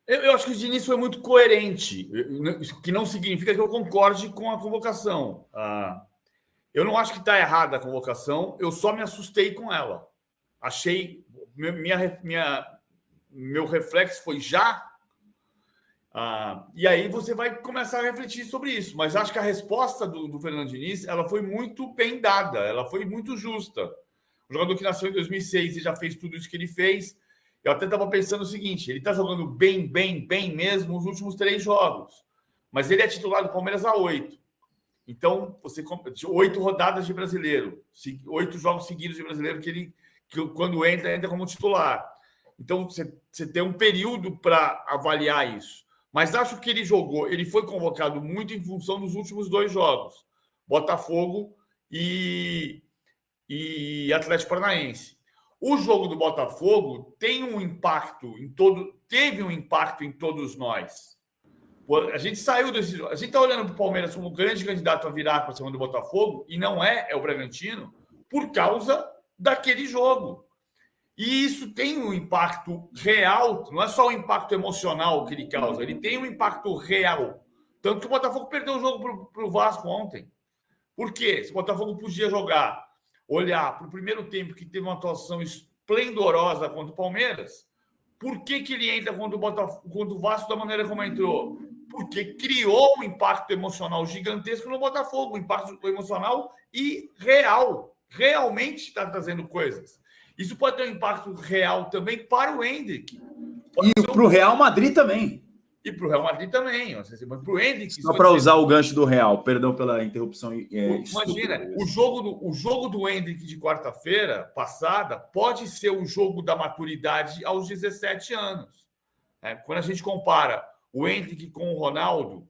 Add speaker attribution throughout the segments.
Speaker 1: Eu acho que o Diniz foi muito coerente, o que não significa que eu concorde com a convocação. Eu não acho que está errada a convocação, eu só me assustei com ela. Achei. Meu reflexo foi já. E aí você vai começar a refletir sobre isso. Mas acho que a resposta do Fernando Diniz ela foi muito bem dada, ela foi muito justa. O jogador que nasceu em 2006 e já fez tudo isso que ele fez. Eu até estava pensando o seguinte: ele está jogando bem mesmo os últimos 3 jogos. Mas ele é titular do Palmeiras há 8. Então, 8 rodadas de brasileiro, 8 jogos seguidos de brasileiro que quando entra como titular. Então, você tem um período para avaliar isso. Mas acho que ele foi convocado muito em função dos últimos 2 jogos, Botafogo e Atlético Paranaense. O jogo do Botafogo teve um impacto em todos nós. A gente saiu desse jogo. A gente está olhando para o Palmeiras como grande candidato a virar para cima do Botafogo, e não é o Bragantino, por causa daquele jogo. E isso tem um impacto real, não é só o impacto emocional que ele causa, ele tem um impacto real. Tanto que o Botafogo perdeu o jogo para o Vasco ontem. Por quê? Se o Botafogo podia olhar para o primeiro tempo, que teve uma atuação esplendorosa contra o Palmeiras, por que ele entra contra o Vasco da maneira como entrou? Porque criou um impacto emocional gigantesco no Botafogo, um impacto emocional e real. Realmente está trazendo coisas. Isso pode ter um impacto real também para o Hendrick.
Speaker 2: E para o Real Madrid também.
Speaker 1: E para o Real Madrid também. Para o Hendrick.
Speaker 2: Só para usar o gancho do Real, perdão pela interrupção.
Speaker 1: Imagina, o jogo do Hendrick de quarta-feira passada pode ser o jogo da maturidade aos 17 anos. Quando a gente compara o Hendrick com o Ronaldo,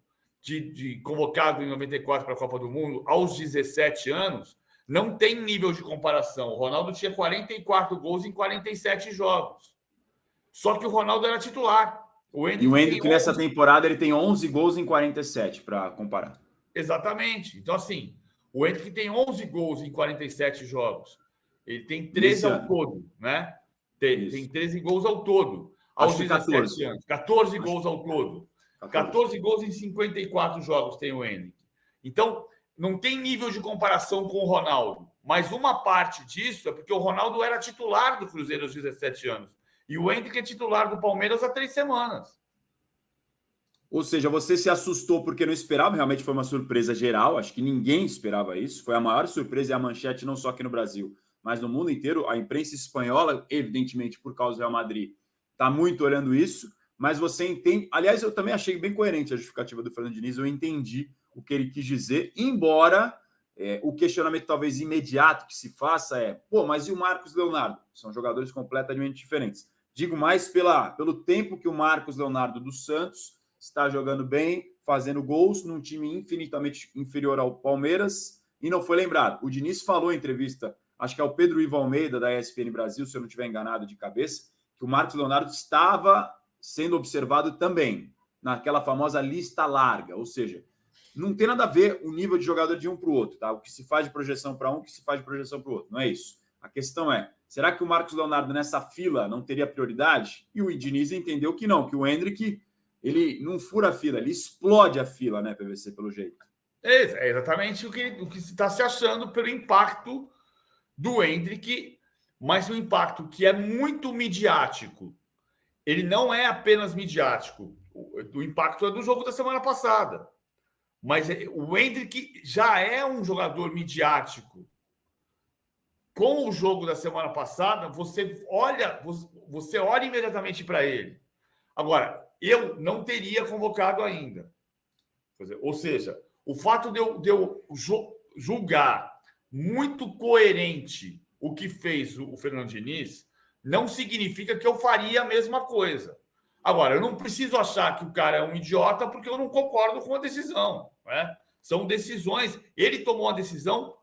Speaker 1: convocado em 94 para a Copa do Mundo, aos 17 anos, não tem nível de comparação. O Ronaldo tinha 44 gols em 47 jogos. Só que o Ronaldo era titular.
Speaker 2: O Hendrick nessa temporada ele tem 11 gols em 47, para comparar.
Speaker 1: Exatamente. Então, assim, o Hendrick tem 11 gols em 47 jogos. Ele tem 13 ao todo, né? Tem 13 gols ao todo. Aos 17 anos. 14 gols ao todo. 14 gols em 54 jogos tem o Hendrick. Então, não tem nível de comparação com o Ronaldo. Mas uma parte disso é porque o Ronaldo era titular do Cruzeiro aos 17 anos. E o Hendrick é titular do Palmeiras há 3 semanas.
Speaker 2: Ou seja, você se assustou porque não esperava, realmente foi uma surpresa geral, acho que ninguém esperava isso, foi a maior surpresa e a manchete não só aqui no Brasil, mas no mundo inteiro. A imprensa espanhola, evidentemente por causa do Real Madrid, está muito olhando isso, mas você entende... Aliás, eu também achei bem coerente a justificativa do Fernando Diniz, eu entendi o que ele quis dizer, embora o questionamento talvez imediato que se faça mas e o Marcos Leonardo? São jogadores completamente diferentes. Digo mais pelo tempo que o Marcos Leonardo do Santos está jogando bem, fazendo gols num time infinitamente inferior ao Palmeiras e não foi lembrado. O Diniz falou em entrevista, acho que é o Pedro Ivo Almeida da ESPN Brasil, se eu não estiver enganado de cabeça, que o Marcos Leonardo estava sendo observado também naquela famosa lista larga, ou seja, não tem nada a ver o nível de jogador de um para o outro, tá? O que se faz de projeção para um, o que se faz de projeção para o outro, não é isso. A questão é, será que o Marcos Leonardo nessa fila não teria prioridade? E o Diniz entendeu que não, que o Hendrick ele não fura a fila, ele explode a fila, né, PVC, pelo jeito.
Speaker 1: É exatamente o que se está se achando pelo impacto do Hendrick, mas um impacto que é muito midiático. Ele não é apenas midiático. O impacto é do jogo da semana passada. Mas o Hendrick já é um jogador midiático. Com o jogo da semana passada, você olha imediatamente para ele. Agora, eu não teria convocado ainda. Ou seja, o fato de eu julgar muito coerente o que fez o Fernando Diniz não significa que eu faria a mesma coisa. Agora, eu não preciso achar que o cara é um idiota porque eu não concordo com a decisão. Né? São decisões. Ele tomou uma decisão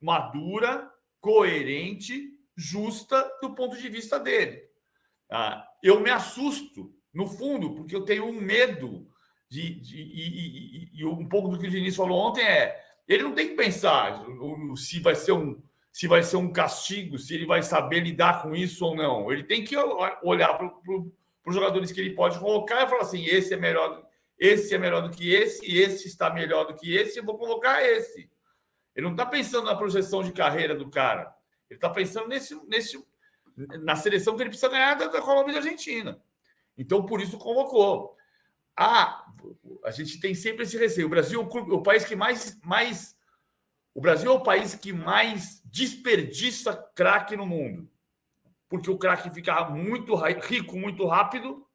Speaker 1: madura, coerente, justa do ponto de vista dele. Eu me assusto, no fundo, porque eu tenho um medo e um pouco do que o Diniz falou ontem ele não tem que pensar se vai ser um castigo, se ele vai saber lidar com isso ou não. Ele tem que olhar para para os jogadores que ele pode colocar e falar assim, esse é melhor do que esse está melhor do que esse, eu vou colocar esse. Ele não está pensando na projeção de carreira do cara. Ele está pensando na seleção que ele precisa ganhar da Colômbia e da Argentina. Então, por isso, convocou. A gente tem sempre esse receio. O Brasil é o país que mais... O Brasil é o país que mais desperdiça craque no mundo. Porque o craque fica muito rico, muito rápido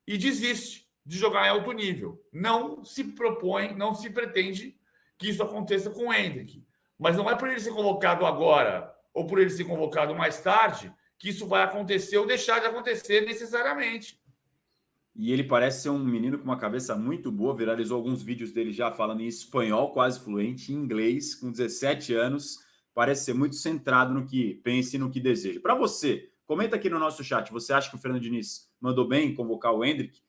Speaker 1: e desiste de jogar em alto nível. Não se propõe, não se pretende que isso aconteça com o Endrick. Mas não é por ele ser convocado agora ou por ele ser convocado mais tarde que isso vai acontecer ou deixar de acontecer necessariamente.
Speaker 2: E ele parece ser um menino com uma cabeça muito boa, viralizou alguns vídeos dele já falando em espanhol, quase fluente, em inglês, com 17 anos, parece ser muito centrado no que pensa e no que deseja. Para você, comenta aqui no nosso chat, você acha que o Fernando Diniz mandou bem em convocar o Endrick?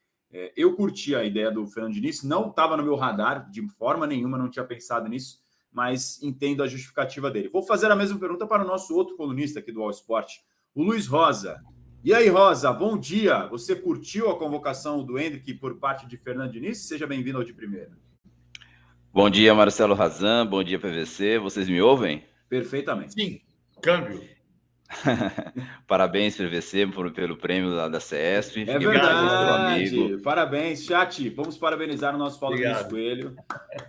Speaker 2: Eu curti a ideia do Fernando Diniz, não estava no meu radar de forma nenhuma, não tinha pensado nisso, mas entendo a justificativa dele. Vou fazer a mesma pergunta para o nosso outro colunista aqui do All Sport, o Luiz Rosa. E aí, Rosa, bom dia. Você curtiu a convocação do Endrick por parte de Fernando Diniz? Seja bem-vindo ao De Primeira.
Speaker 3: Bom dia, Marcelo Razan. Bom dia, PVC. Vocês me ouvem?
Speaker 2: Perfeitamente.
Speaker 1: Sim, câmbio.
Speaker 3: Parabéns, PVC, pelo prêmio da CESP.
Speaker 2: É verdade. Parabéns, chat. Vamos parabenizar o nosso Paulo Luiz Coelho.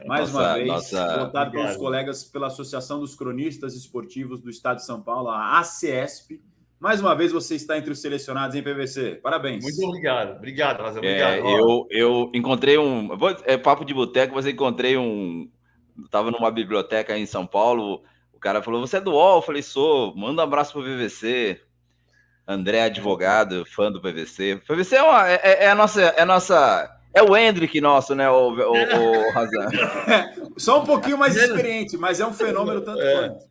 Speaker 2: Mais uma vez, votado pelos colegas pela Associação dos Cronistas Esportivos do Estado de São Paulo, a ACESP. Mais uma vez você está entre os selecionados em PVC. Parabéns.
Speaker 1: Muito obrigado. Obrigado, Razão. Obrigado.
Speaker 3: Eu encontrei é papo de boteco, mas eu encontrei estava numa biblioteca aí em São Paulo. O cara falou, você é do UOL? Eu falei, sou. Manda um abraço pro PVC. André, advogado, fã do PVC. PVC é a nossa... É o Endrick nosso, né, o Razan?
Speaker 2: Só um pouquinho mais experiente, mas é um fenômeno tanto quanto.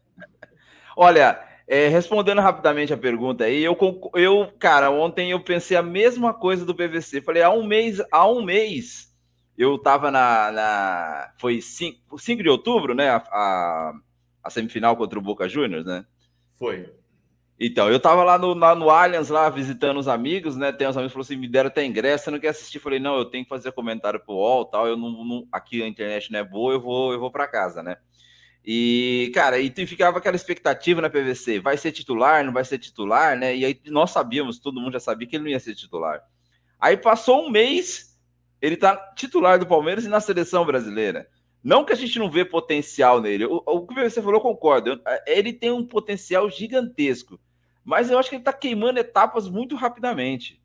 Speaker 3: Olha... respondendo rapidamente a pergunta aí, cara, ontem eu pensei a mesma coisa do PVC. Falei, há um mês, eu tava foi 5 de outubro, né? A semifinal contra o Boca Juniors, né?
Speaker 1: Foi.
Speaker 3: Então, eu tava lá no Allianz, lá, visitando os amigos, né? Tem uns amigos que falaram assim, me deram até ingresso, você não quer assistir? Falei, não, eu tenho que fazer comentário pro UOL e tal, eu não, aqui a internet não é boa, eu vou para casa, né? E, cara, tu ficava aquela expectativa na PVC, vai ser titular, não vai ser titular, né? E aí nós sabíamos, todo mundo já sabia que ele não ia ser titular. Aí passou um mês, ele tá titular do Palmeiras e na seleção brasileira. Não que a gente não vê potencial nele, o que o PVC falou, eu concordo, ele tem um potencial gigantesco, mas eu acho que ele tá queimando etapas muito rapidamente.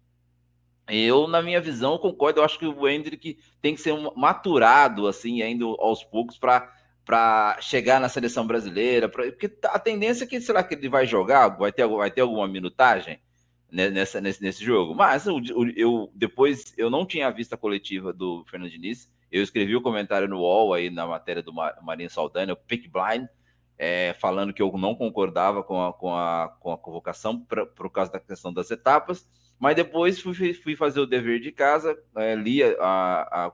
Speaker 3: Eu, na minha visão, concordo, eu acho que o Endrick tem que ser maturado, assim, ainda aos poucos, para chegar na seleção brasileira, porque a tendência é que, será que ele vai jogar, vai ter alguma minutagem nesse jogo, mas depois eu não tinha visto a coletiva do Fernando Diniz, eu escrevi o comentário no UOL aí na matéria do Marinho Saldanha, o Pick Blind, falando que eu não concordava com a convocação por causa da questão das etapas, mas depois fui fazer o dever de casa, li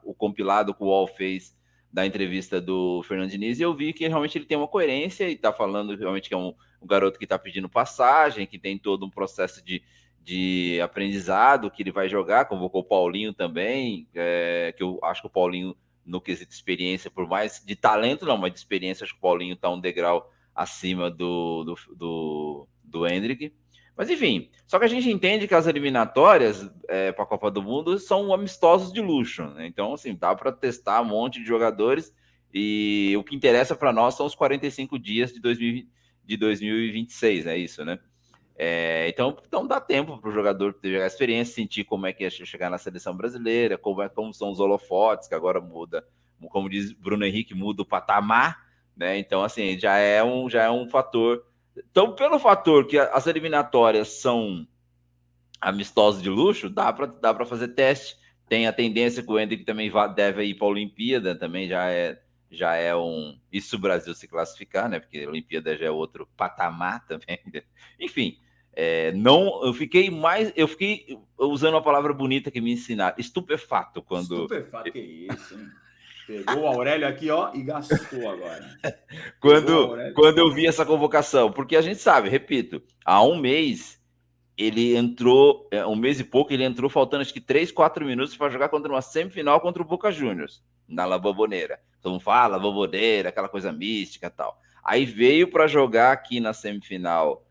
Speaker 3: o compilado que o UOL fez da entrevista do Fernando Diniz, e eu vi que realmente ele tem uma coerência e está falando realmente que é um garoto que está pedindo passagem, que tem todo um processo de aprendizado, que ele vai jogar, convocou o Paulinho também, que eu acho que o Paulinho, no quesito de experiência, por mais de talento não, mas de experiência, acho que o Paulinho está um degrau acima do Endrick. Mas enfim, só que a gente entende que as eliminatórias para a Copa do Mundo são amistosos de luxo, né? Então, assim, dá para testar um monte de jogadores e o que interessa para nós são os 45 dias de 2026, é isso, né? Então dá tempo para o jogador ter a experiência, sentir como é que é chegar na seleção brasileira, como são os holofotes, que agora muda, como diz Bruno Henrique, muda o patamar, né? Então, assim, já é um fator. Então, pelo fator que as eliminatórias são amistosas de luxo, dá para fazer teste. Tem a tendência que o Endrick também deve ir para a Olimpíada, também já é isso se o Brasil se classificar, né? Porque a Olimpíada já é outro patamar também. Enfim, eu fiquei usando uma palavra bonita que me ensinaram, estupefato quando.
Speaker 2: Estupefato, que isso, hein? Pegou o Aurélio aqui, ó, e gastou agora.
Speaker 3: Quando eu vi essa convocação, porque a gente sabe, repito, há um mês ele entrou, um mês e pouco, ele entrou faltando acho que 3, 4 minutos para jogar contra uma semifinal contra o Boca Juniors, na La Bombonera. Todo mundo fala, Bombonera, aquela coisa mística e tal. Aí veio para jogar aqui na semifinal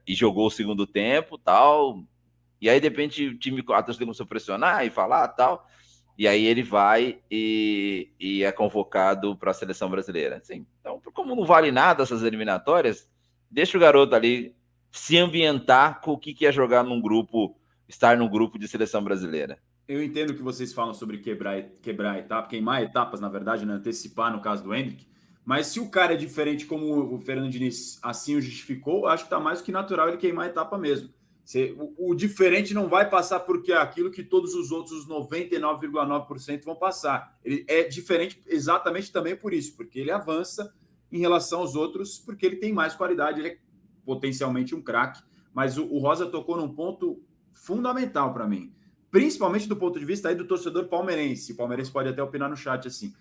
Speaker 3: e jogou o segundo tempo tal. E aí, de repente, o time começou a pressionar e falar tal. E aí ele vai e é convocado para a seleção brasileira. Assim, então, como não vale nada essas eliminatórias, deixa o garoto ali se ambientar com o que é jogar num grupo, estar num grupo de seleção brasileira.
Speaker 2: Eu entendo que vocês falam sobre quebrar etapas, queimar etapas, na verdade, né? Antecipar no caso do Endrick. Mas se o cara é diferente, como o Fernando Diniz assim o justificou, acho que está mais do que natural ele queimar a etapa mesmo. O diferente não vai passar porque é aquilo que todos os outros 99,9% vão passar. Ele é diferente exatamente também por isso, porque ele avança em relação aos outros, porque ele tem mais qualidade, ele é potencialmente um craque. Mas o Rosa tocou num ponto fundamental para mim, principalmente do ponto de vista aí do torcedor palmeirense. O palmeirense pode até opinar no chat assim.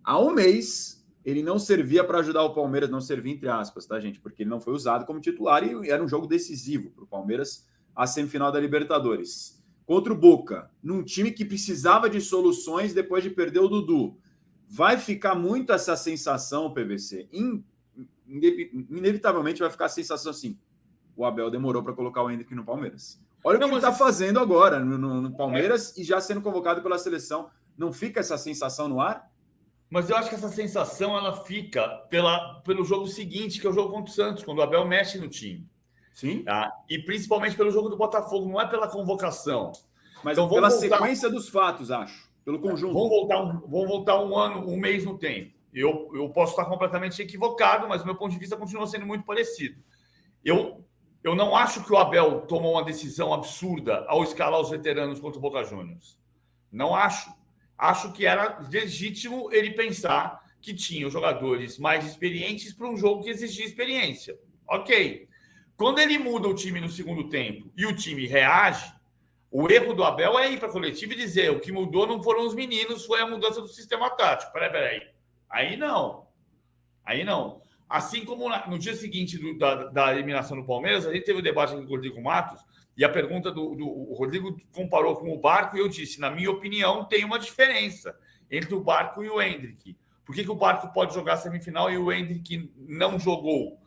Speaker 2: Há um mês ele não servia para ajudar o Palmeiras, não servia entre aspas, tá, gente? Porque ele não foi usado como titular e era um jogo decisivo para o Palmeiras, a semifinal da Libertadores. Contra o Boca, num time que precisava de soluções depois de perder o Dudu. Vai ficar muito essa sensação, PVC. Inevitavelmente vai ficar a sensação assim. O Abel demorou para colocar o Endrick no Palmeiras. Olha o que ele está fazendo agora no Palmeiras e já sendo convocado pela seleção. Não fica essa sensação no ar?
Speaker 1: Mas eu acho que essa sensação ela fica pelo jogo seguinte, que é o jogo contra o Santos, quando o Abel mexe no time.
Speaker 2: Sim.
Speaker 1: Tá? E principalmente pelo jogo do Botafogo, não é pela convocação.
Speaker 2: Mas então, pela sequência dos fatos, acho. Pelo conjunto.
Speaker 1: Vamos voltar um mês no tempo. Eu posso estar completamente equivocado, mas meu ponto de vista continua sendo muito parecido. Eu não acho que o Abel tomou uma decisão absurda ao escalar os veteranos contra o Boca Juniors. Não acho. Acho que era legítimo ele pensar que tinha os jogadores mais experientes para um jogo que exigia experiência. Ok. Quando ele muda o time no segundo tempo e o time reage, o erro do Abel é ir para a coletiva e dizer o que mudou não foram os meninos, foi a mudança do sistema tático. Peraí. Aí não. Assim como no dia seguinte da eliminação do Palmeiras, a gente teve o debate com o Rodrigo Matos e a pergunta o Rodrigo comparou com o Barco e eu disse, na minha opinião, tem uma diferença entre o Barco e o Endrick. Por que o Barco pode jogar semifinal e o Endrick não jogou?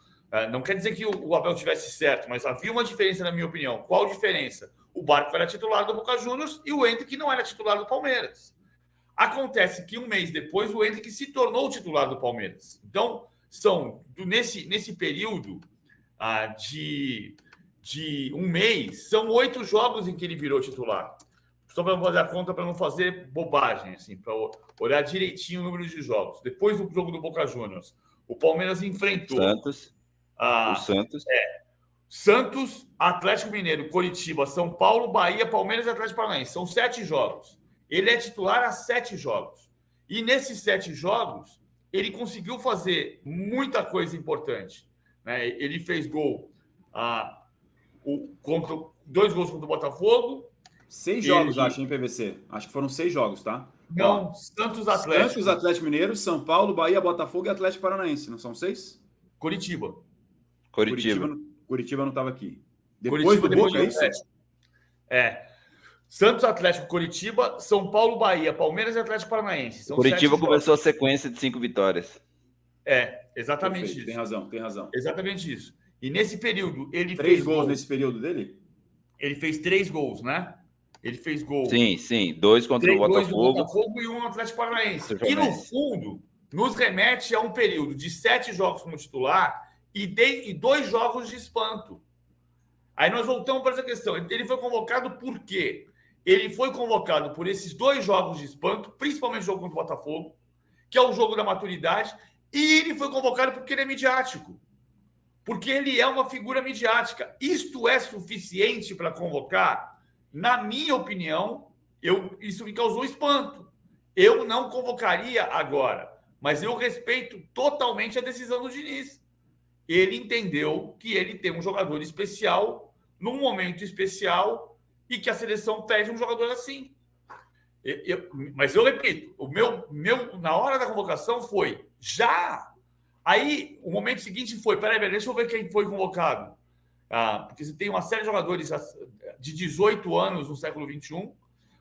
Speaker 1: Não quer dizer que o Abel tivesse certo, mas havia uma diferença, na minha opinião. Qual diferença? O Barco era titular do Boca Juniors e o Endrick não era titular do Palmeiras. Acontece que um mês depois o Endrick se tornou titular do Palmeiras. Então, nesse período de um mês, são 8 jogos em que ele virou titular. Só para fazer a conta, para não fazer bobagem, assim, para olhar direitinho o número de jogos. Depois do jogo do Boca Juniors, o Palmeiras enfrentou
Speaker 3: o Santos.
Speaker 1: Santos, Atlético Mineiro, Coritiba, São Paulo, Bahia, Palmeiras e Atlético Paranaense. São 7 jogos. Ele é titular a 7 jogos. E nesses 7 jogos, ele conseguiu fazer muita coisa importante. Né? Ele fez gol, 2 gols contra o Botafogo.
Speaker 2: 6 jogos, acho, em PVC. Acho que foram 6 jogos, tá?
Speaker 1: Não, Santos,
Speaker 2: Atlético Mineiro, São Paulo, Bahia, Botafogo e Atlético Paranaense. Não são 6?
Speaker 1: Curitiba
Speaker 2: não estava aqui. Depois do Boca, é isso?
Speaker 1: Santos, Atlético, Curitiba, São Paulo, Bahia, Palmeiras e Atlético Paranaense.
Speaker 3: Curitiba começou a sequência de 5 vitórias.
Speaker 2: Exatamente. Perfeito,
Speaker 3: isso.
Speaker 2: Tem razão.
Speaker 1: Exatamente isso. E nesse período, ele
Speaker 2: 3 gols nesse período dele?
Speaker 1: Ele fez 3 gols, né? Ele fez gol.
Speaker 3: Sim. 2 contra o Botafogo
Speaker 1: e 1 no Atlético Paranaense. Que, no fundo, nos remete a um período de 7 jogos como titular e 2 jogos de espanto. Aí nós voltamos para essa questão. Ele foi convocado por quê? Ele foi convocado por esses 2 jogos de espanto, principalmente o jogo contra o Botafogo, que é o jogo da maturidade, e ele foi convocado porque ele é midiático. Porque ele é uma figura midiática. Isto é suficiente para convocar? Na minha opinião, isso me causou espanto. Eu não convocaria agora, mas eu respeito totalmente a decisão do Diniz. Ele entendeu que ele tem um jogador especial, num momento especial, e que a seleção pede um jogador assim. Mas eu repito, o meu na hora da convocação foi já. Aí, o momento seguinte foi, peraí, deixa eu ver quem foi convocado. Porque você tem uma série de jogadores de 18 anos no século XXI,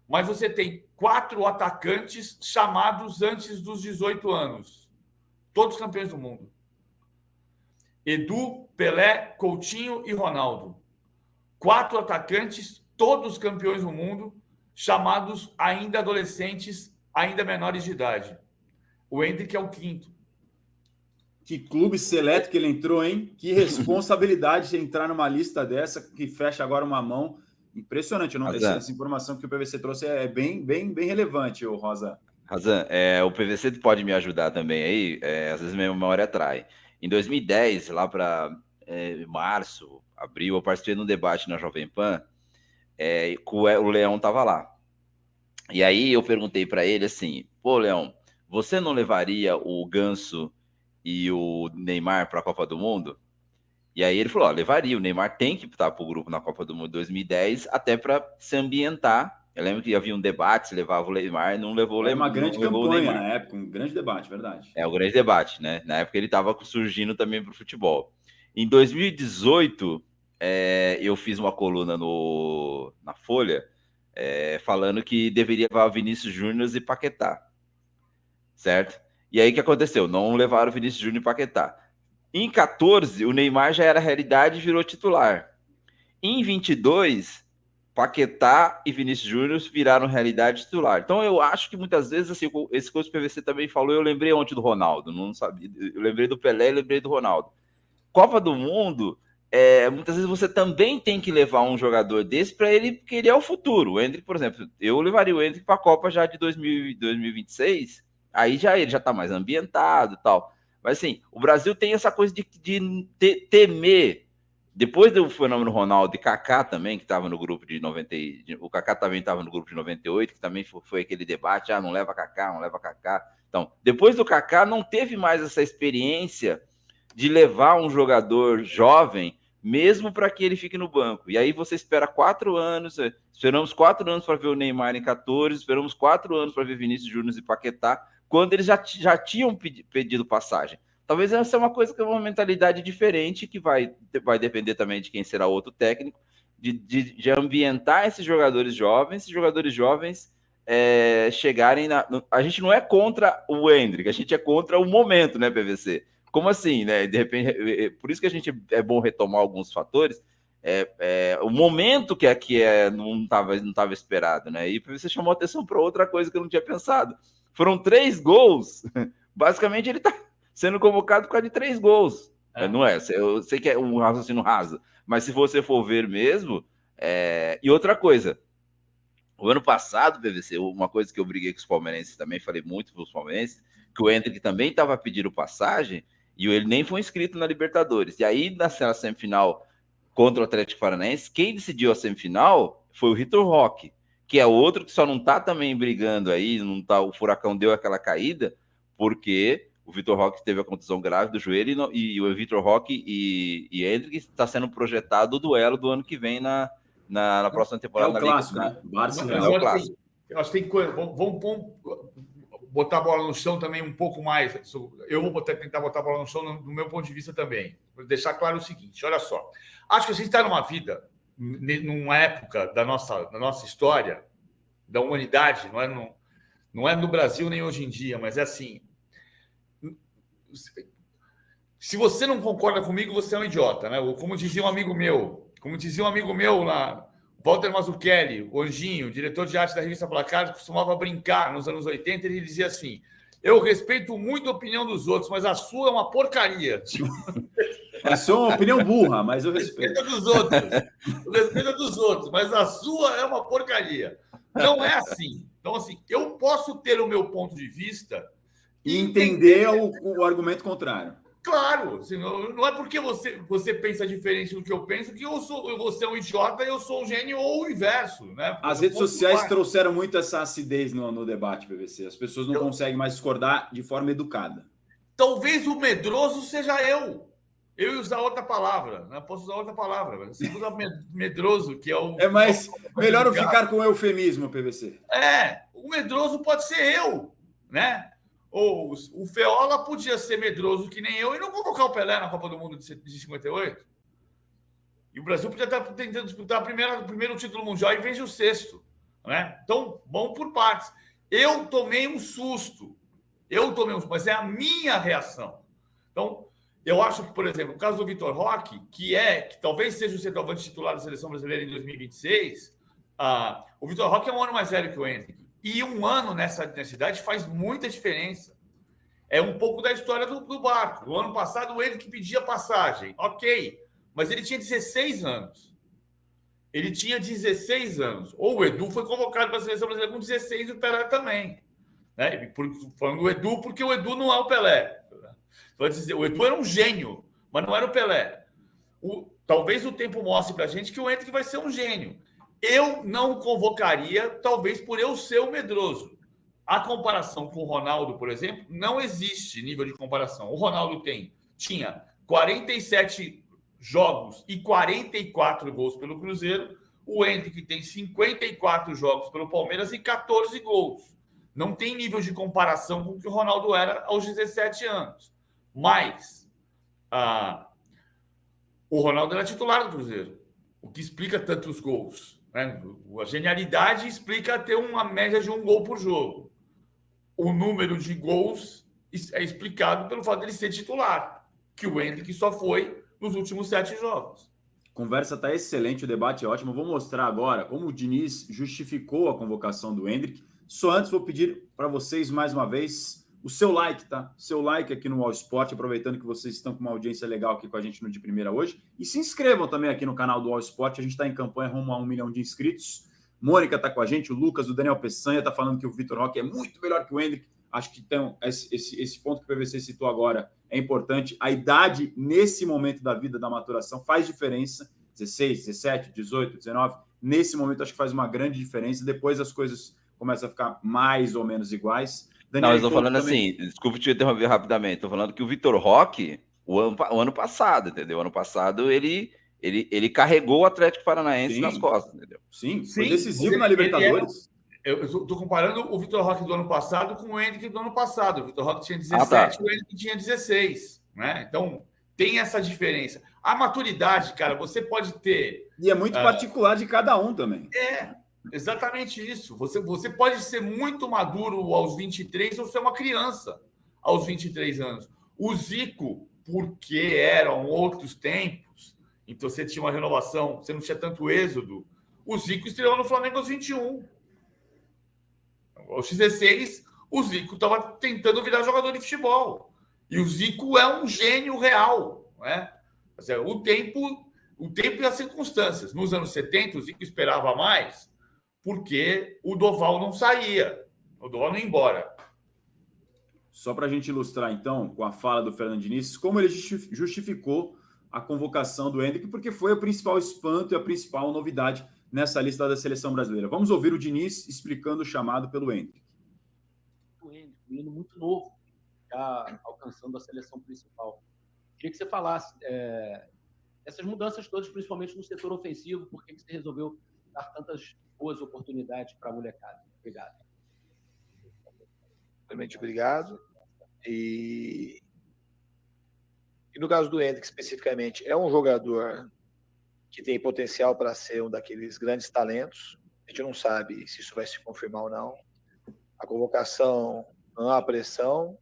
Speaker 1: mas você tem 4 atacantes chamados antes dos 18 anos. Todos campeões do mundo. Edu, Pelé, Coutinho e Ronaldo. 4 atacantes, todos campeões do mundo, chamados ainda adolescentes, ainda menores de idade. O Endrick é o 5º.
Speaker 2: Que clube seleto que ele entrou, hein? Que responsabilidade de entrar numa lista dessa que fecha agora uma mão. Impressionante. Essa informação que o PVC trouxe é bem relevante, Rosa.
Speaker 3: Razan, o PVC pode me ajudar também aí, às vezes minha memória atrai. Em 2010, lá para março, abril, eu participei de um debate na Jovem Pan, o Leão estava lá. E aí eu perguntei para ele assim, pô, Leão, você não levaria o Ganso e o Neymar para a Copa do Mundo? E aí ele falou, levaria, o Neymar tem que estar para o grupo na Copa do Mundo 2010, até para se ambientar. Eu lembro que havia um debate, se levava o Neymar, não levou o Neymar.
Speaker 2: É uma grande campanha na época, um grande debate, verdade.
Speaker 3: É, o grande debate, né? Na época ele estava surgindo também para o futebol. Em 2018, eu fiz uma coluna na Folha, falando que deveria levar Vinícius Júnior e Paquetá, certo? E aí o que aconteceu? Não levaram o Vinícius Júnior e Paquetá. Em 14, o Neymar já era realidade e virou titular. Em 22, Paquetá e Vinícius Júnior viraram realidade titular. Então eu acho que muitas vezes, assim, esse coisa que o PVC também falou, eu lembrei ontem do Ronaldo, não sabia, eu lembrei do Pelé e lembrei do Ronaldo. Copa do Mundo, muitas vezes você também tem que levar um jogador desse para ele, porque ele é o futuro. O Endrick, por exemplo, eu levaria o Endrick para a Copa já de 2026, aí ele já está mais ambientado e tal. Mas assim, o Brasil tem essa coisa de temer. Depois do fenômeno Ronaldo e Kaká também, que estava no grupo de 90, o Kaká também estava no grupo de 98, que também foi aquele debate, não leva Kaká, não leva Kaká. Então, depois do Kaká, não teve mais essa experiência de levar um jogador jovem, mesmo para que ele fique no banco. E aí você espera 4 anos, esperamos 4 anos para ver o Neymar em 14, esperamos 4 anos para ver Vinícius Júnior e Paquetá, quando eles já tinham pedido passagem. Talvez essa é uma coisa que é uma mentalidade diferente, que vai depender também de quem será outro técnico, de ambientar esses jogadores jovens chegarem a gente não é contra o Endrick, a gente é contra o momento, né, PVC? Como assim, né? De repente, por isso que é bom retomar alguns fatores. O momento que não estava esperado, né? E você chamou a atenção para outra coisa que eu não tinha pensado. Foram 3 gols. Basicamente, ele está sendo convocado por causa de 3 gols. Não é? Eu sei que é um raciocínio raso, mas se você for ver mesmo. E outra coisa, o ano passado, PVC, uma coisa que eu briguei com os palmeirenses também, falei muito para os palmeirenses, que o Endrick também estava pedindo passagem e ele nem foi inscrito na Libertadores. E aí, na semifinal contra o Atlético Paranaense, quem decidiu a semifinal foi o Vitor Roque, que é outro que só não está também brigando aí, o Furacão deu aquela caída, porque o Vitor Roque teve a contusão grave do joelho e o Vitor Roque e Endrick está sendo projetado o duelo do ano que vem na próxima temporada.
Speaker 2: É o clássico, né?
Speaker 1: É o clássico. Eu acho que tem coisa. Vamos botar a bola no chão também um pouco mais. Eu vou tentar botar a bola no chão do meu ponto de vista também. Vou deixar claro o seguinte, olha só. Acho que a gente está numa vida, numa época da nossa história, da humanidade, não é no Brasil nem hoje em dia, mas é assim. Se você não concorda comigo, você é um idiota, né? Como dizia um amigo meu lá, Walter Mazzucchelli, o Anjinho, diretor de arte da revista Placar, costumava brincar nos anos 80, ele dizia assim: eu respeito muito a opinião dos outros, mas a sua é uma porcaria.
Speaker 2: É só uma opinião burra, mas eu respeito.
Speaker 1: O respeito é dos outros, mas a sua é uma porcaria. Não é assim. Então, assim, eu posso ter o meu ponto de vista
Speaker 2: e entender o argumento contrário.
Speaker 1: Claro, assim, não é porque você pensa diferente do que eu penso que você é um idiota e eu sou um gênio ou o inverso, né?
Speaker 2: As redes sociais trouxeram muito essa acidez no debate, PVC. As pessoas não conseguem mais discordar de forma educada.
Speaker 1: Talvez o medroso seja eu. Eu ia usar outra palavra, né? Posso usar outra palavra. Você usa medroso, que é o...
Speaker 2: É mais melhor eu ficar com o eufemismo, PVC.
Speaker 1: O medroso pode ser eu, né? Ou o Feola podia ser medroso que nem eu e não convocar o Pelé na Copa do Mundo de 58. E o Brasil podia estar tentando disputar o primeiro título mundial em vez de o 6º. Né? Então, bom por partes. Eu tomei um susto. Mas é a minha reação. Então, eu acho que, por exemplo, o caso do Vitor Roque, que talvez seja o centroavante titular da seleção brasileira em 2026, o Vitor Roque é um ano mais velho que o Endrick. E um ano nessa idade faz muita diferença. É um pouco da história do barco. No ano passado, o Endrick pedia passagem. Ok, mas ele tinha 16 anos. Ou o Edu foi convocado para a seleção brasileira com 16 e o Pelé também. Né? Falando do Edu, porque o Edu não é o Pelé. O Edu era um gênio, mas não era o Pelé. Talvez o tempo mostre para a gente que o Endrick vai ser um gênio. Eu não convocaria, talvez por eu ser o medroso. A comparação com o Ronaldo, por exemplo, não existe nível de comparação. O Ronaldo tinha 47 jogos e 44 gols pelo Cruzeiro. O Endrick tem 54 jogos pelo Palmeiras e 14 gols. Não tem nível de comparação com o que o Ronaldo era aos 17 anos. Mas o Ronaldo era titular do Cruzeiro, o que explica tantos gols. Né? A genialidade explica ter uma média de 1 gol por jogo. O número de gols é explicado pelo fato dele ser titular, que o Endrick só foi nos últimos 7 jogos.
Speaker 2: Conversa está excelente, o debate é ótimo. Vou mostrar agora como o Diniz justificou a convocação do Endrick. Só antes vou pedir para vocês mais uma vez o seu like, tá? Seu like aqui no All Sport, aproveitando que vocês estão com uma audiência legal aqui com a gente no De Primeira hoje. E se inscrevam também aqui no canal do All Sport, a gente está em campanha rumo a 1 milhão de inscritos. Mônica está com a gente, o Lucas, o Daniel Peçanha está falando que o Vitor Roque é muito melhor que o Endrick. Acho que então, esse ponto que o PVC citou agora é importante. A idade, nesse momento da vida, da maturação, faz diferença. 16, 17, 18, 19. Nesse momento, acho que faz uma grande diferença. Depois as coisas começam a ficar mais ou menos iguais. Daniel,
Speaker 3: não, eu estou falando também... assim, desculpe te interromper rapidamente, estou falando que o Vitor Roque, o ano passado, entendeu? O ano passado ele carregou o Atlético Paranaense nas costas, entendeu?
Speaker 2: Sim, foi decisivo na Libertadores.
Speaker 1: Eu estou comparando o Vitor Roque do ano passado com o Endrick do ano passado. O Vitor Roque tinha 17, o Endrick tinha 16. Né? Então, tem essa diferença. A maturidade, cara, você pode ter...
Speaker 2: E é muito particular de cada um também.
Speaker 1: Exatamente isso. Você pode ser muito maduro aos 23 ou ser uma criança aos 23 anos. O Zico, porque eram outros tempos, então você tinha uma renovação, você não tinha tanto êxodo. O Zico estreou no Flamengo aos 21. Aos 16, o Zico estava tentando virar jogador de futebol. E o Zico é um gênio real. Né? O tempo e as circunstâncias. Nos anos 70, o Zico esperava mais porque o Doval não saía. O Doval não ia embora.
Speaker 2: Só para a gente ilustrar, então, com a fala do Fernando Diniz, como ele justificou a convocação do Endrick, porque foi o principal espanto e a principal novidade nessa lista da seleção brasileira. Vamos ouvir o Diniz explicando o chamado pelo Endrick.
Speaker 4: O Endrick, um menino muito novo, já alcançando a seleção principal. Queria que você falasse essas mudanças todas, principalmente no setor ofensivo, por que você resolveu dar tantas boas oportunidades para a molecada? Obrigado.
Speaker 5: Realmente obrigado. E no caso do Endrick, especificamente, é um jogador que tem potencial para ser um daqueles grandes talentos. A gente não sabe se isso vai se confirmar ou não. A convocação não é uma pressão,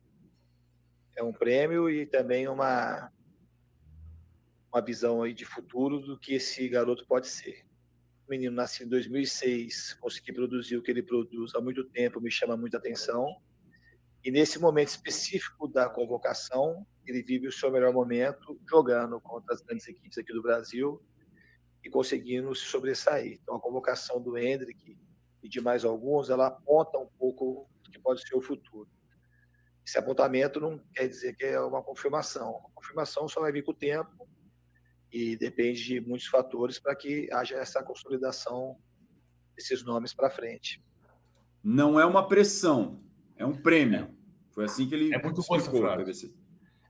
Speaker 5: é um prêmio e também uma visão aí de futuro do que esse garoto pode ser. O menino nasceu em 2006, consegui produzir o que ele produz há muito tempo, me chama muita atenção. E nesse momento específico da convocação, ele vive o seu melhor momento jogando contra as grandes equipes aqui do Brasil e conseguindo se sobressair. Então, a convocação do Endrick e de mais alguns, ela aponta um pouco do que pode ser o futuro. Esse apontamento não quer dizer que é uma confirmação. A confirmação só vai vir com o tempo e depende de muitos fatores para que haja essa consolidação desses nomes para frente.
Speaker 2: Não é uma pressão, é um prêmio. Foi assim que ele
Speaker 1: explicou.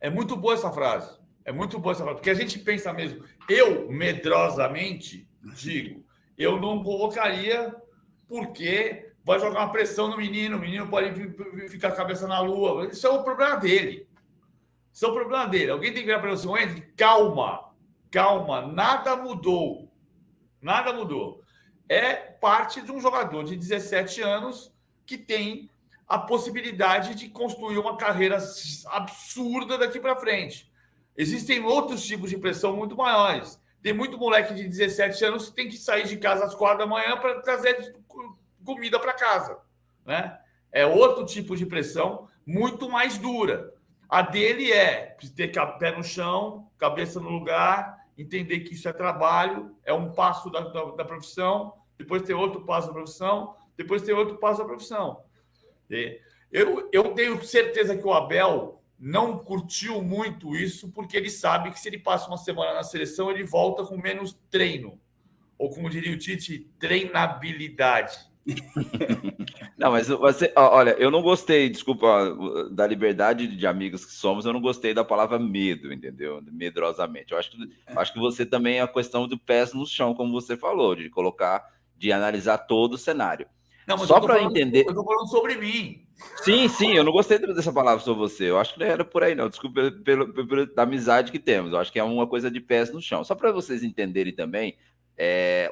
Speaker 1: É muito boa essa frase. Porque a gente pensa mesmo. Eu, medrosamente, digo, eu não convocaria porque vai jogar uma pressão no menino, o menino pode ficar a cabeça na lua. Isso é o problema dele. Alguém tem que virar para você, Endrick, calma. calma, nada mudou. Nada mudou. É parte de um jogador de 17 anos que tem a possibilidade de construir uma carreira absurda daqui para frente. Existem outros tipos de pressão muito maiores. Tem muito moleque de 17 anos que tem que sair de casa às 4 da manhã para trazer comida para casa, né? É outro tipo de pressão muito mais dura. A dele é ter pé no chão, cabeça no lugar, entender que isso é trabalho, é um passo da profissão, depois tem outro passo da profissão, depois tem outro passo da profissão. Eu tenho certeza que o Abel não curtiu muito isso, porque ele sabe que se ele passa uma semana na seleção, ele volta com menos treino. Ou, como diria o Tite, treinabilidade.
Speaker 3: Não, mas você, olha, eu não gostei, desculpa, da liberdade de amigos que somos, eu não gostei da palavra medo, entendeu? Medrosamente. Eu acho que você também é a questão do pés no chão, como você falou, de colocar, de analisar todo o cenário.
Speaker 1: Não, mas
Speaker 3: só para entender.
Speaker 1: Eu tô falando sobre mim.
Speaker 3: Sim, eu não gostei dessa palavra sobre você. Eu acho que não era por aí, não. Desculpa da amizade que temos. Eu acho que é uma coisa de pés no chão. Só para vocês entenderem também,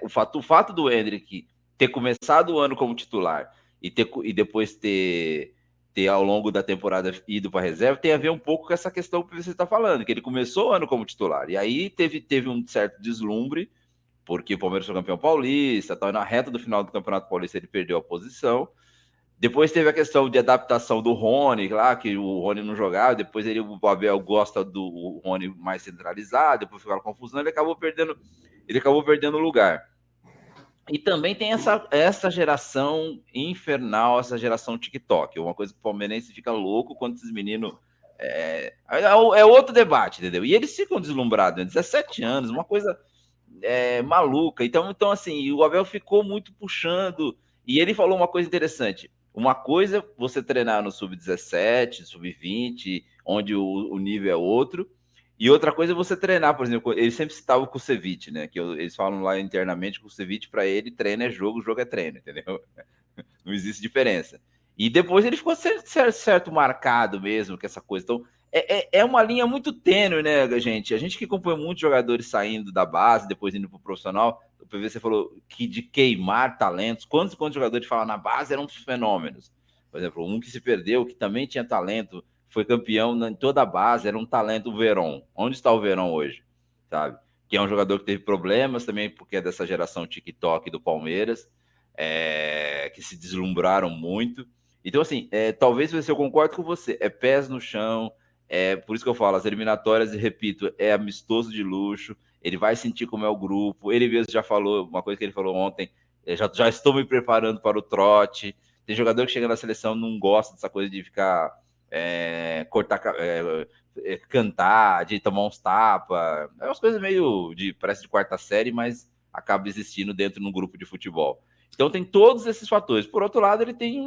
Speaker 3: o fato do Endrick ter começado o ano como titular e depois ter ao longo da temporada ido para a reserva tem a ver um pouco com essa questão que você está falando, que ele começou o ano como titular. E aí teve um certo deslumbre, porque o Palmeiras foi campeão paulista, tal, e na reta do final do Campeonato Paulista ele perdeu a posição. Depois teve a questão de adaptação do Rony, lá, que o Rony não jogava, depois o Abel gosta do Rony mais centralizado, depois ficou confusão, ele acabou perdendo lugar. E também tem essa geração infernal, essa geração TikTok, uma coisa que o palmeirense fica louco quando esses meninos... É outro debate, entendeu? E eles ficam deslumbrados, 17 anos, uma coisa maluca. Então, assim, o Abel ficou muito puxando, e ele falou uma coisa interessante. Uma coisa é você treinar no sub-17, sub-20, onde o nível é outro, e outra coisa é você treinar, por exemplo, ele sempre citava o Kusevich, né? Que eles falam lá internamente que o Kusevich, para ele, treino é jogo é treino, entendeu? Não existe diferença. E depois ele ficou certo marcado mesmo com essa coisa. Então, é uma linha muito tênue, né, gente? A gente que acompanha muitos jogadores saindo da base, depois indo para o profissional, o PVC falou que de queimar talentos, quantos jogadores falam na base eram fenômenos. Por exemplo, um que se perdeu, que também tinha talento, foi campeão em toda a base, era um talento, o Verón. Onde está o Verón hoje? Sabe? Que é um jogador que teve problemas também, porque é dessa geração TikTok do Palmeiras, que se deslumbraram muito. Então, assim, talvez eu concordo com você, é pés no chão, por isso que eu falo, as eliminatórias, e repito, é amistoso de luxo, ele vai sentir como é o grupo, ele mesmo já falou, uma coisa que ele falou ontem, já estou me preparando para o trote. Tem jogador que chega na seleção não gosta dessa coisa de ficar cantar, de tomar uns tapas, é umas coisas meio parece de quarta série, mas acaba existindo dentro de um grupo de futebol. Então tem todos esses fatores. Por outro lado, ele tem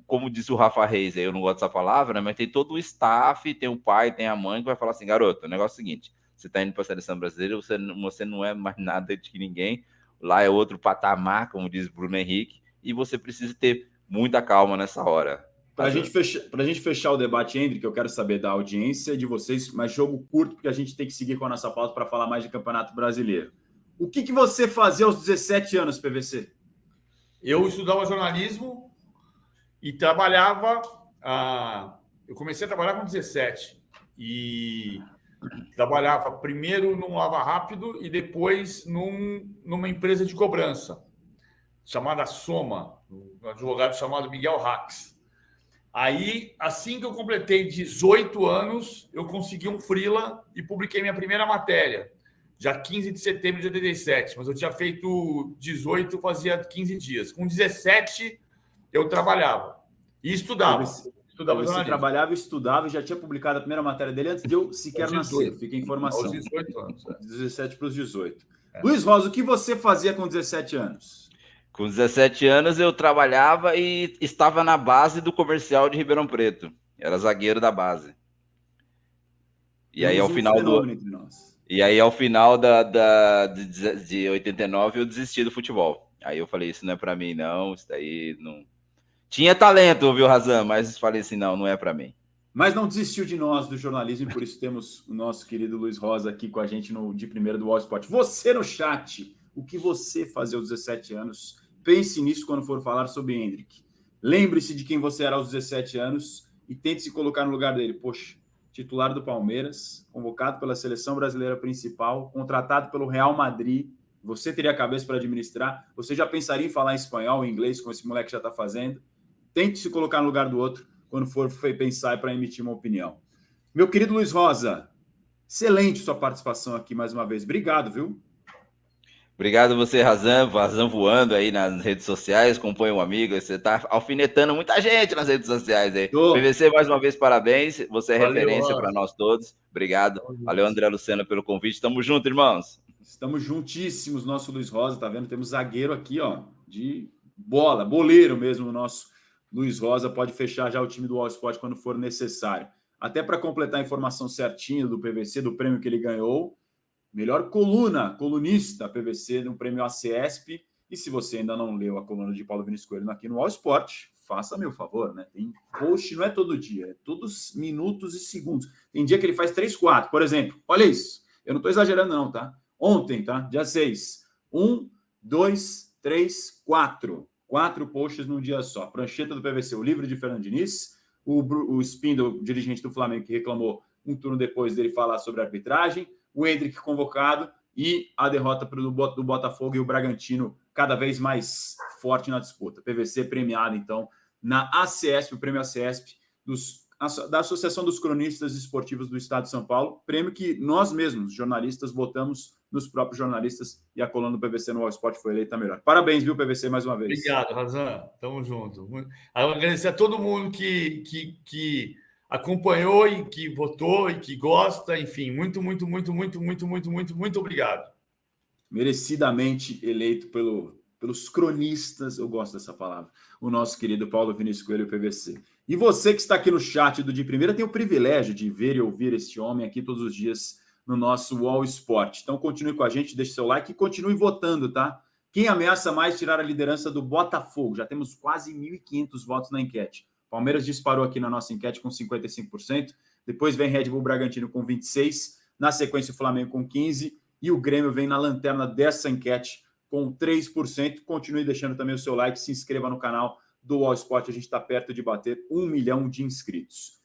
Speaker 3: como disse o Rafa Reis, eu não gosto dessa palavra, né, mas tem todo o staff, tem o pai, tem a mãe que vai falar assim, garoto, o negócio é o seguinte, você está indo para a seleção brasileira, você não é mais nada de ninguém, lá é outro patamar, como diz Bruno Henrique, e você precisa ter muita calma nessa hora.
Speaker 2: Para a gente fechar o debate, Endrick, eu quero saber da audiência de vocês, mas jogo curto, porque a gente tem que seguir com a nossa pauta para falar mais de Campeonato Brasileiro. O que você fazia aos 17 anos, PVC?
Speaker 1: Eu estudava jornalismo e trabalhava... eu comecei a trabalhar com 17 e trabalhava primeiro num Lava Rápido e depois numa empresa de cobrança chamada Soma, um advogado chamado Miguel Rax. Aí, assim que eu completei 18 anos, eu consegui um freela e publiquei minha primeira matéria, já 15 de setembro de 87, mas eu tinha feito 18, fazia 15 dias. Com 17, eu trabalhava e estudava.
Speaker 2: Você trabalhava e estudava e já tinha publicado a primeira matéria dele antes de eu sequer nascer. Fica a informação.
Speaker 1: Aos 18 anos.
Speaker 2: 17 para os 18. Luiz Rosa, o que você fazia com 17 anos?
Speaker 3: Com 17 anos eu trabalhava e estava na base do Comercial de Ribeirão Preto. Era zagueiro da base. E aí ao final de 89 eu desisti do futebol. Aí eu falei, isso não é para mim não, isso daí não... Tinha talento, viu, Razan? Mas falei assim, não é para mim.
Speaker 2: Mas não desistiu de nós, do jornalismo, e por isso temos o nosso querido Luiz Rosa aqui com a gente no de primeira do All Sport. Você no chat, o que você fazia aos 17 anos? Pense nisso quando for falar sobre Endrick. Lembre-se de quem você era aos 17 anos e tente se colocar no lugar dele. Poxa, titular do Palmeiras, convocado pela seleção brasileira principal, contratado pelo Real Madrid. Você teria a cabeça para administrar? Você já pensaria em falar em espanhol, em inglês, como esse moleque já está fazendo? Tente se colocar no lugar do outro quando for pensar para emitir uma opinião. Meu querido Luiz Rosa, excelente sua participação aqui mais uma vez. Obrigado, viu?
Speaker 3: Obrigado você, Razan voando aí nas redes sociais, acompanha um amigo, você tá alfinetando muita gente nas redes sociais aí. PVC, mais uma vez, parabéns, você é referência para nós todos. Obrigado. Valeu, André Lucena, pelo convite. Tamo junto, irmãos.
Speaker 2: Estamos juntíssimos, nosso Luiz Rosa, tá vendo? Temos zagueiro aqui, ó, de bola, boleiro mesmo, o nosso Luiz Rosa pode fechar já o time do All Sport quando for necessário. Até para completar a informação certinha do PVC, do prêmio que ele ganhou, melhor colunista PVC no prêmio ACESP. E se você ainda não leu a coluna de Paulo Vinícius Coelho aqui no All Sport, faça meu favor, né? Tem post, não é todo dia, é todos minutos e segundos. Tem dia que ele faz 3, 4, por exemplo. Olha isso, eu não estou exagerando não, tá? Ontem, tá? Dia 6. 1, 2, 3, 4. 4 posts num dia só. Prancheta do PVC, o livro de Fernando Diniz, o Spindle, dirigente do Flamengo, que reclamou um turno depois dele falar sobre a arbitragem, o Endrick convocado e a derrota do Botafogo e o Bragantino cada vez mais forte na disputa. PVC premiado, então, na ACESP, o prêmio ACESP da Associação dos Cronistas Esportivos do Estado de São Paulo, prêmio que nós mesmos, jornalistas, votamos nos próprios jornalistas e a coluna do PVC no All Sport foi eleita melhor. Parabéns, viu, PVC, mais uma vez.
Speaker 1: Obrigado, Razan. Tamo junto. Agradecer a todo mundo que acompanhou e que votou e que gosta, enfim, muito obrigado.
Speaker 2: Merecidamente eleito pelos cronistas, eu gosto dessa palavra, o nosso querido Paulo Vinícius Coelho, PVC. E você que está aqui no chat do De Primeira tem o privilégio de ver e ouvir este homem aqui todos os dias no nosso All Sport. Então continue com a gente, deixe seu like e continue votando, tá? Quem ameaça mais tirar a liderança do Botafogo? Já temos quase 1.500 votos na enquete. Palmeiras disparou aqui na nossa enquete com 55%, depois vem Red Bull Bragantino com 26%, na sequência o Flamengo com 15%, e o Grêmio vem na lanterna dessa enquete com 3%. Continue deixando também o seu like, se inscreva no canal do All Sport, a gente está perto de bater 1 milhão de inscritos.